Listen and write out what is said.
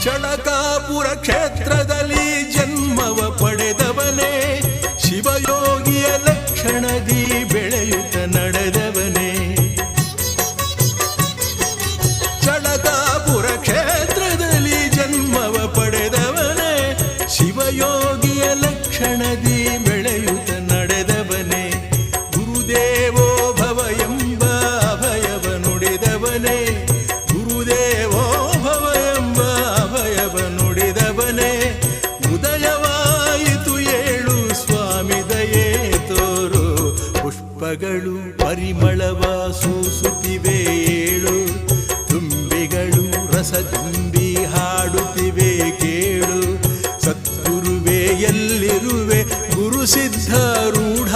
ಚಳಕಾಪುರ ಕ್ಷೇತ್ರದಲ್ಲಿ ಜನ್ಮವ ಪಡೆದವನೇ, ಶಿವಯೋಗಿಯ ಲಕ್ಷಣದಿ ಬೆಳೆಯುತ್ತ ನಡೆದವನೇ. ಚಳಕಾಪುರ ಕ್ಷೇತ್ರದಲ್ಲಿ ಜನ್ಮವ ಪಡೆದವನೇ, ಶಿವಯೋಗಿಯ ಲಕ್ಷಣದಿ ಬೆಳೆಯುತ್ತ ನಡೆದವನೇ. ಗುರುದೇವೋ ಭವ ಎಂಬ ಅಭಯವ ನುಡಿದವನೇ, ಗುರುದೇವೋ ಭವ ಎಂಬ ಅಭಯವ ನುಡಿದವನೇ. ಉದಯವಾಯಿತು ಏಳು ಸ್ವಾಮಿ ದಯೆ ತೋರು, ಪುಷ್ಪಗಳು ಪರಿಮಳವ ಸೂಸುತ್ತಿವೆ ಏಳು, ತುಂಬಿಗಳು ರಸ ತುಂಬಿ ಹಾಡುತ್ತಿವೆ ಕೇಳು. ಸದ್ಗುರುವೆ ಎಲ್ಲಿರುವೆ ಗುರು ಸಿದ್ಧಾರೂಢ,